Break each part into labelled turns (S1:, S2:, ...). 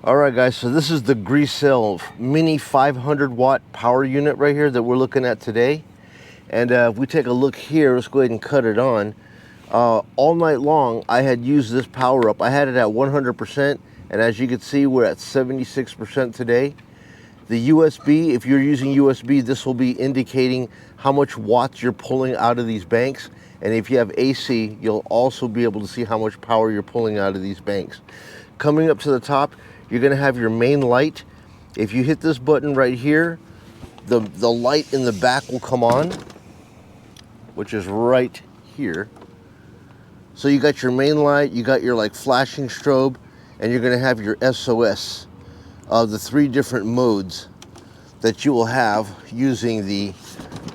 S1: All right, guys, so this is the Grecell Mini 500 watt power unit right here that we're looking at today. And if we take a look here, let's go ahead and cut it on. All night long, I had used this power up. I had it at 100%, and as you can see, we're at 76% today. The USB, if you're using USB, this will be indicating how much watts you're pulling out of these banks. And if you have AC, you'll also be able to see how much power you're pulling out of these banks. Coming up to the top, you're gonna have your main light. If you hit this button right here, the light in the back will come on, which is right here. So you got your main light, you got your like flashing strobe, and you're gonna have your SOS of the 3 different modes that you will have using the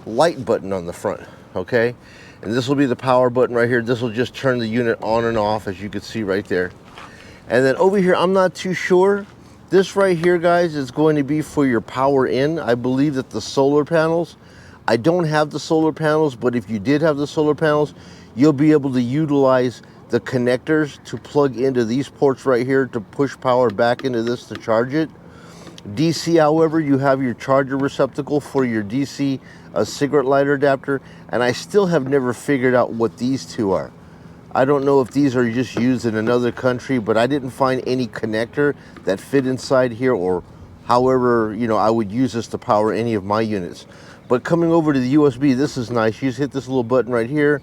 S1: light button on the front, okay? And this will be the power button right here. This will just turn the unit on and off, as you can see right there. And then over here, I'm not too sure. This right here, guys, is going to be for your power in. I believe that the solar panels, I don't have the solar panels, but if you did have the solar panels, you'll be able to utilize the connectors to plug into these ports right here to push power back into this to charge it. DC, however, you have your charger receptacle for your DC cigarette lighter adapter, and I still have never figured out what these two are. I don't know if these are just used in another country, but I didn't find any connector that fit inside here, or however, you know, I would use this to power any of my units. But coming over to the USB, this is nice. You just hit this little button right here.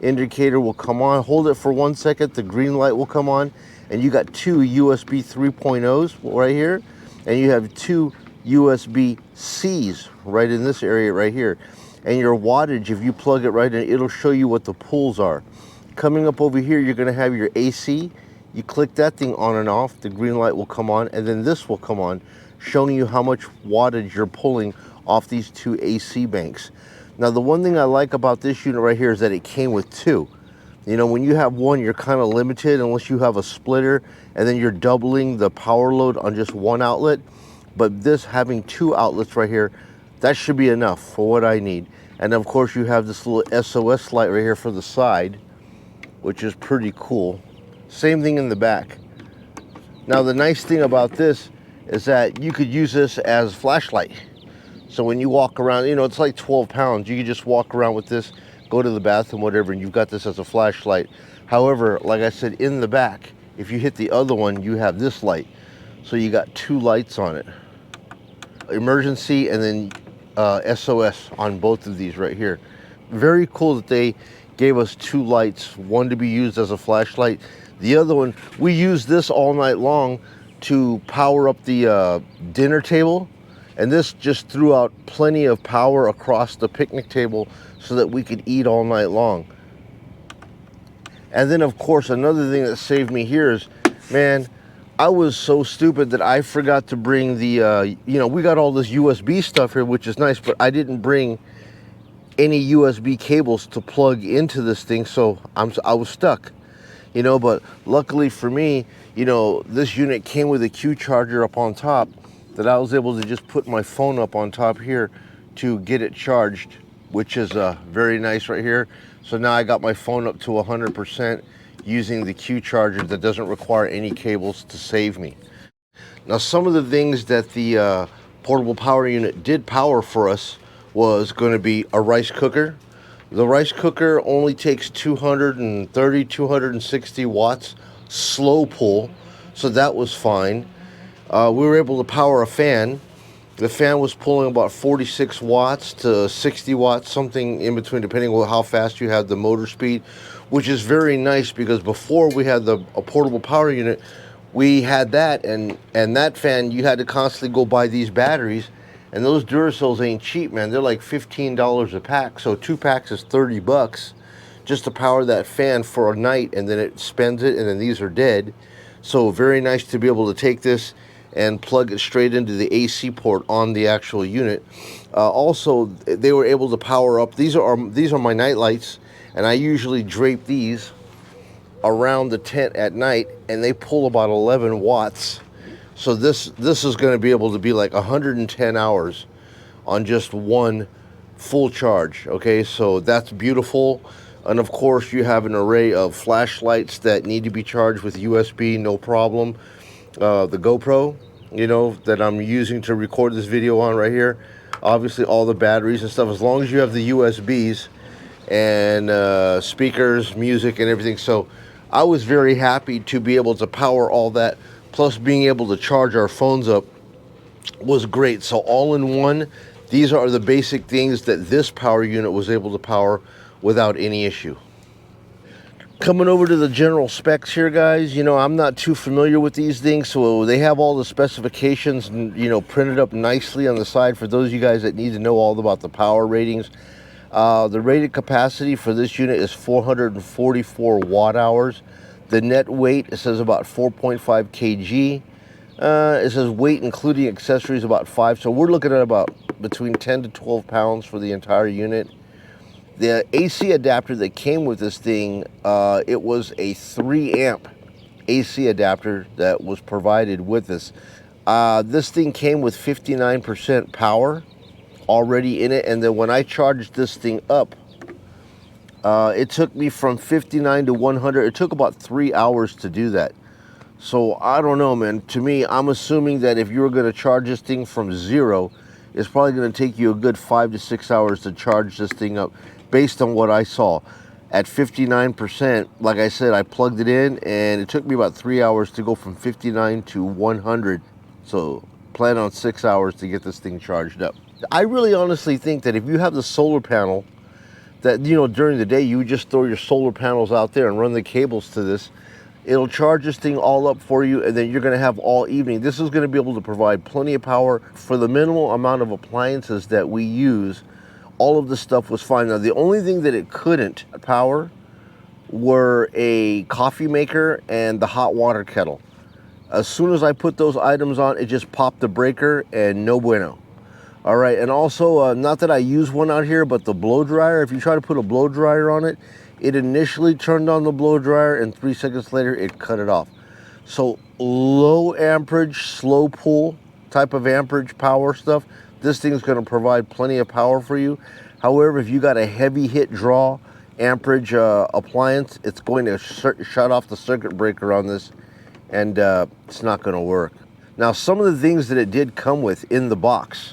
S1: Indicator will come on. Hold it for 1 second. The green light will come on. And you got 2 USB 3.0s right here. And you have 2 USB-Cs right in this area right here. And your wattage, if you plug it right in, it'll show you what the pulls are. Coming up over here, you're gonna have your AC. You click that thing on and off, the green light will come on, and then this will come on, showing you how much wattage you're pulling off these 2 AC banks. Now, the one thing I like about this unit right here is that it came with 2. You know, when you have one, you're kind of limited unless you have a splitter, and then you're doubling the power load on just one outlet. But this having 2 outlets right here, that should be enough for what I need. And of course, you have this little SOS light right here for the side, which is pretty cool. Same thing in the back. Now, the nice thing about this is that you could use this as a flashlight. So when you walk around, you know, it's like 12 pounds. You can just walk around with this, go to the bathroom, whatever, and you've got this as a flashlight. However, like I said, in the back, if you hit the other one, you have this light. So you got 2 lights on it. Emergency and then SOS on both of these right here. Very cool that they gave us 2 lights, one to be used as a flashlight. The other one, we used this all night long to power up the dinner table. And this just threw out plenty of power across the picnic table so that we could eat all night long. And then, of course, another thing that saved me here is, man, I was so stupid that I forgot to bring the, you know, we got all this USB stuff here, which is nice, but I didn't bring any USB cables to plug into this thing, so I was stuck, you know. But luckily for me, you know, this unit came with a Q charger up on top that I was able to just put my phone up on top here to get it charged, which is very nice right here. So now I got my phone up to 100% using the Q charger that doesn't require any cables to save me. Now, some of the things that the portable power unit did power for us was going to be a rice cooker. The rice cooker only takes 230, 260 watts, slow pull, so that was fine. We were able to power a fan. The fan was pulling about 46 watts to 60 watts, something in between, depending on how fast you had the motor speed, which is very nice because before we had a portable power unit, we had that, and that fan, you had to constantly go buy these batteries. And those Duracells ain't cheap, man. They're like $15 a pack. So 2 packs is 30 bucks just to power that fan for a night, and then it spends it, and then these are dead. So very nice to be able to take this and plug it straight into the AC port on the actual unit. Also, they were able to power up. These are my night lights, and I usually drape these around the tent at night, and they pull about 11 watts. So this is going to be able to be like 110 hours on just one full charge. Okay, so that's beautiful. And of course, you have an array of flashlights that need to be charged with USB, no problem. the GoPro, you know, that I'm using to record this video on right here. Obviously all the batteries and stuff, as long as you have the USBs and speakers, music and everything. So I was very happy to be able to power all that, plus being able to charge our phones up was great. So all in one, these are the basic things that this power unit was able to power without any issue. Coming over to the general specs here, guys, you know, I'm not too familiar with these things, so they have all the specifications, you know, printed up nicely on the side for those of you guys that need to know all about the power ratings. The rated capacity for this unit is 444 watt hours. The net weight, it says about 4.5 kg. It says weight including accessories about 5, so we're looking at about between 10 to 12 pounds for the entire unit. The AC adapter that came with this thing, it was a 3 amp AC adapter that was provided with this. This thing came with 59% power already in it, and then when I charged this thing up, it took me from 59 to 100. It took about 3 hours to do that. So I don't know, man. To me, I'm assuming that if you were going to charge this thing from 0, it's probably going to take you a good 5 to 6 hours to charge this thing up, based on what I saw. At 59%, like I said, I plugged it in and it took me about 3 hours to go from 59 to 100. So plan on 6 hours to get this thing charged up. I really honestly think that if you have the solar panel, that, you know, during the day you would just throw your solar panels out there and run the cables to this, it'll charge this thing all up for you, and then you're going to have all evening. This is going to be able to provide plenty of power for the minimal amount of appliances that we use. All of this stuff was fine. Now, the only thing that it couldn't power were a coffee maker and the hot water kettle. As soon as I put those items on, it just popped the breaker and no bueno. All right, and also, not that I use one out here, but the blow dryer, if you try to put a blow dryer on it, it initially turned on the blow dryer and 3 seconds later it cut it off. So low amperage, slow pull type of amperage power stuff, this thing is going to provide plenty of power for you. However, if you got a heavy hit draw amperage appliance, it's going to shut off the circuit breaker on this, and it's not going to work. Now, some of the things that it did come with in the box.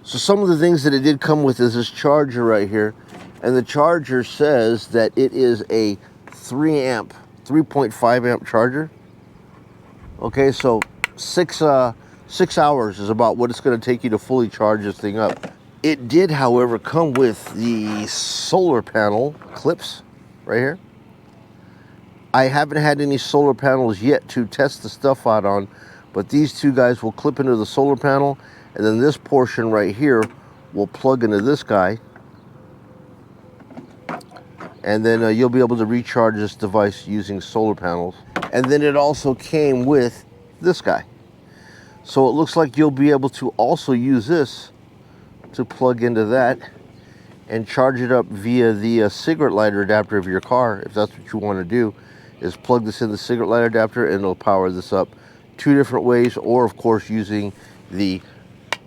S1: So some of the things that it did come with is this charger right here, and the charger says that it is a 3.5 amp charger. Okay, so 6 hours is about what it's going to take you to fully charge this thing up. It did, however, come with the solar panel clips right here. I haven't had any solar panels yet to test the stuff out on, but these two guys will clip into the solar panel, and then this portion right here will plug into this guy, and then you'll be able to recharge this device using solar panels. And then it also came with this guy. So it looks like you'll be able to also use this to plug into that and charge it up via the cigarette lighter adapter of your car. If that's what you want to do, is plug this in the cigarette lighter adapter and it'll power this up 2 different ways, or of course using the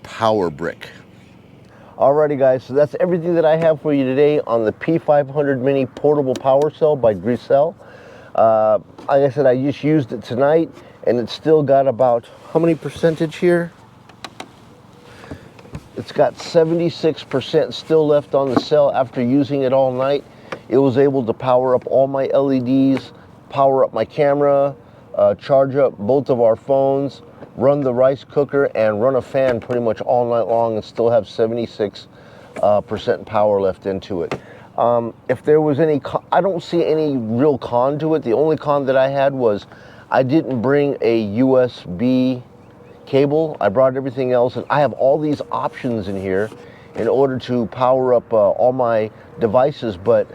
S1: power brick. Alrighty guys, so that's everything that I have for you today on the P500 Mini portable power cell by Grecell. Like I said, I just used it tonight and it's still got about, how many percentage here? It's got 76% still left on the cell after using it all night. It was able to power up all my LEDs, power up my camera, charge up both of our phones, run the rice cooker, and run a fan pretty much all night long and still have 76% power left into it. If there was any, I don't see any real con to it. The only con that I had was I didn't bring a USB cable. I brought everything else, and I have all these options in here in order to power up all my devices, but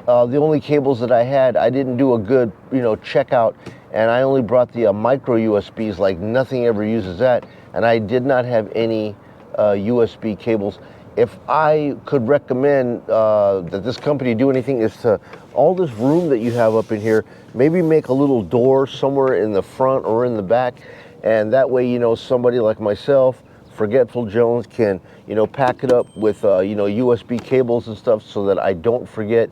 S1: the only cables that I had, I didn't do a good, checkout, and I only brought the micro USBs, like nothing ever uses that, and I did not have any USB cables. If I could recommend that this company do anything, is to, all this room that you have up in here, maybe make a little door somewhere in the front or in the back, and that way, somebody like myself, Forgetful Jones, can, pack it up with, USB cables and stuff so that I don't forget.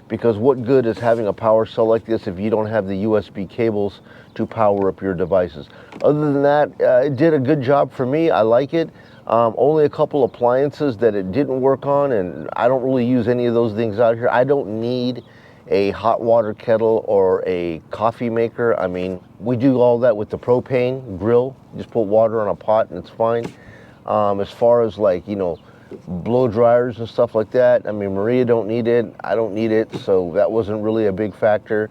S1: because what good is having a power cell like this if you don't have the USB cables to power up your devices? Other than that, it did a good job for me. I like it. Only a couple appliances that it didn't work on, and I don't really use any of those things out here. I don't need a hot water kettle or a coffee maker. I mean, we do all that with the propane grill. Just put water on a pot and it's fine. As far as, like, you know, blow dryers and stuff like that, I mean, Maria don't need it, I don't need it, so that wasn't really a big factor.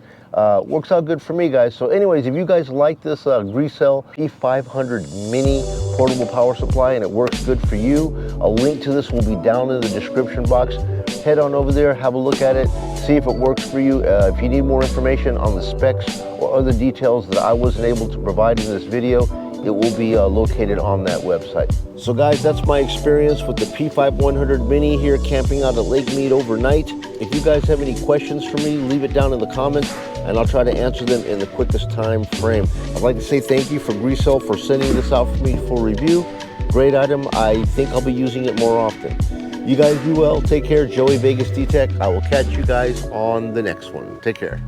S1: Works out good for me, guys. So anyways, if you guys like this Grecell P500 Mini portable power supply and it works good for you, a link to this will be down in the description box. Head on over there, have a look at it, see if it works for you. If you need more information on the specs or other details that I wasn't able to provide in this video, it will be located on that website. So guys, that's my experience with the P500 Mini here camping out at Lake Mead overnight. If you guys have any questions for me, leave it down in the comments and I'll try to answer them in the quickest time frame. I'd like to say thank you for Grecell for sending this out for me for review. Great item. I think I'll be using it more often. You guys be well. Take care. Joey VegasDtech. I will catch you guys on the next one. Take care.